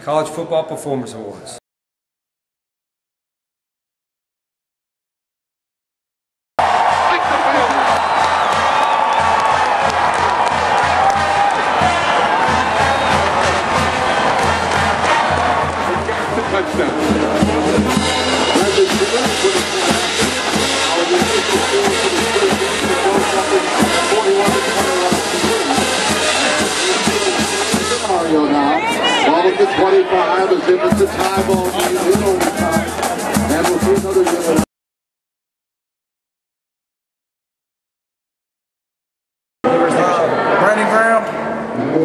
College Football Performance Awards. Ball at the 25 as if it's a tie ball in overtime. And we'll see another unit. Brandon Graham,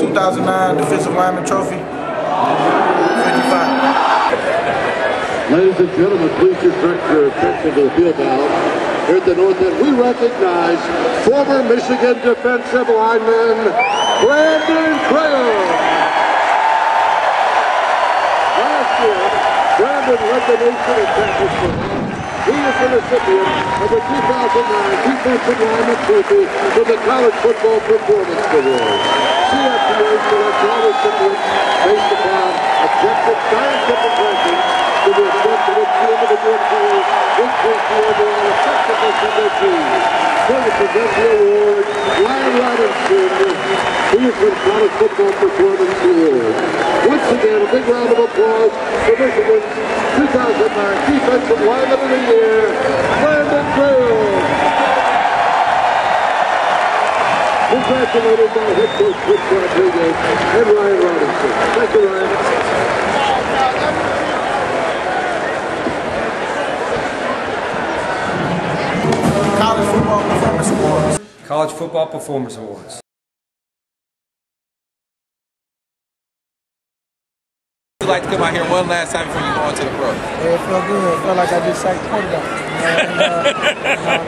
2009 Defensive Lineman Trophy, 55. Ladies and gentlemen, please direct your attention to the field now. Here at the north end, we recognize former Michigan defensive lineman Brandon Graham. Brandon led the nation in tackles for him. He is the recipient of the 2009 Defensive Lineman Trophy from the College Football Performance Award. CFPA selects all recipients based upon objective scientific rankings to the extent to which the individual players increase the overall effectiveness of their team. Here to present the award, Ryan Robinson. He is from College Football Performance Award. Once again, a big round of applause for Michigan's 2009 Defensive Lineman of the Year, Brandon Graham. Congratulated by head coach Rich Rodriguez and Ryan Robinson. Thank you, Ryan. College Football Performance Awards. College Football Performance Awards. Would you like to come out here one last time before you go into the pro? Yeah, it felt good. It felt like I just sacked the quarterback.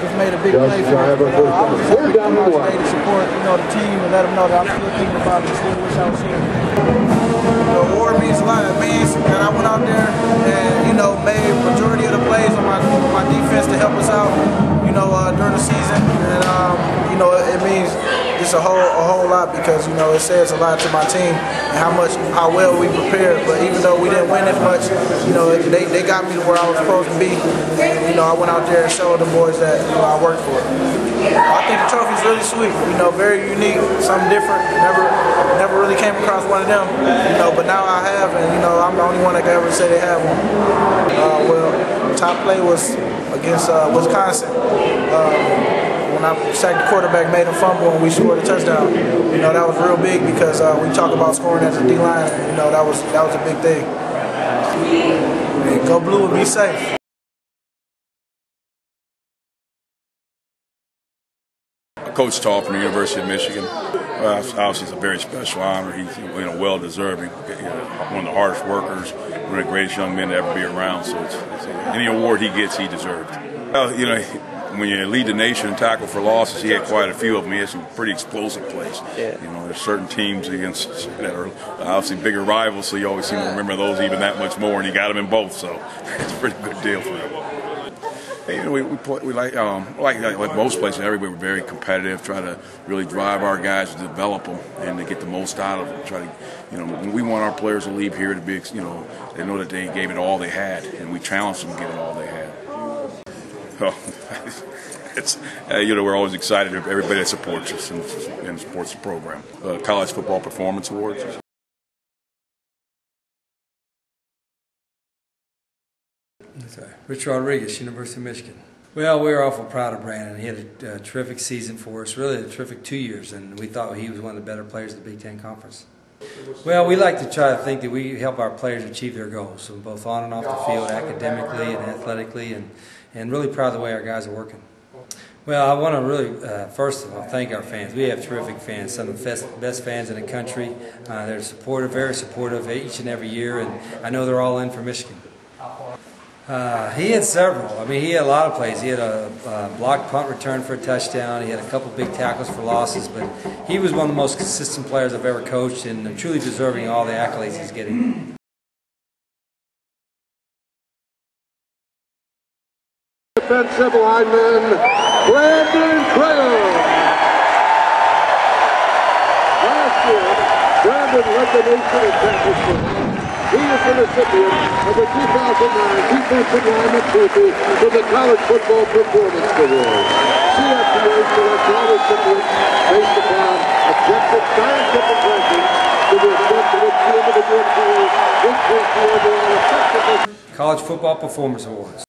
Just made a big play for it. I was just happy to come out today to support, the team and let them know that I'm still thinking about it. Still wish I was here. The award means a lot. It means that I went out there and made majority of the plays on my defense to help us out. During the season, and it means just a whole lot because it says a lot to my team and how well we prepared. But even though we didn't win as much, they got me to where I was supposed to be. And I went out there and showed the boys that I worked for it. I think the trophy's really sweet. Very unique, something different. Never really came across one of them. But now I have, and I'm the only one that can ever say they have one. Top play was against Wisconsin. When I sacked the quarterback, made him fumble, and we scored a touchdown. That was real big because we talk about scoring as a D-line. That was a big thing. And go blue and be safe. Coach Tall from the University of Michigan. Obviously, it's a very special honor. He's well deserving. One of the hardest workers, one of the greatest young men to ever be around. So any award he gets, he deserved. When you lead the nation in tackle for losses, he had quite a few of them. He had some pretty explosive plays. Yeah. There's certain teams against that are obviously bigger rivals, so you always seem to remember those even that much more. And he got them in both, so it's a pretty good deal for him. We like most places, everywhere we're very competitive, try to really drive our guys to develop them and to get the most out of them. Try to, we want our players to leave here to be, they know that they gave it all they had, and we challenge them to give it all they had. We're always excited for everybody that supports us and supports the program. College Football Performance Awards. Rich Rodriguez, University of Michigan. Well, we were awful proud of Brandon. He had a terrific season for us, really a terrific 2 years, and we thought he was one of the better players of the Big Ten Conference. Well, we like to try to think that we help our players achieve their goals, so both on and off the field, academically and athletically, and really proud of the way our guys are working. Well, I want to really, first of all, thank our fans. We have terrific fans, some of the best fans in the country. They're supportive, very supportive each and every year, and I know they're all in for Michigan. He had several. He had a lot of plays. He had a blocked punt return for a touchdown. He had a couple big tackles for losses, but he was one of the most consistent players I've ever coached and truly deserving of all the accolades he's getting. Defensive lineman Brandon Graham. Last year, Brandon led the nation in tackles for him. He is the recipient of the 2009 Defensive Lineman Trophy from the College Football Performance Award. CFPA selects all recipients based upon objective scientific rankings to the extent to which the individual players increase the overall effectiveness. College Football Performance Awards.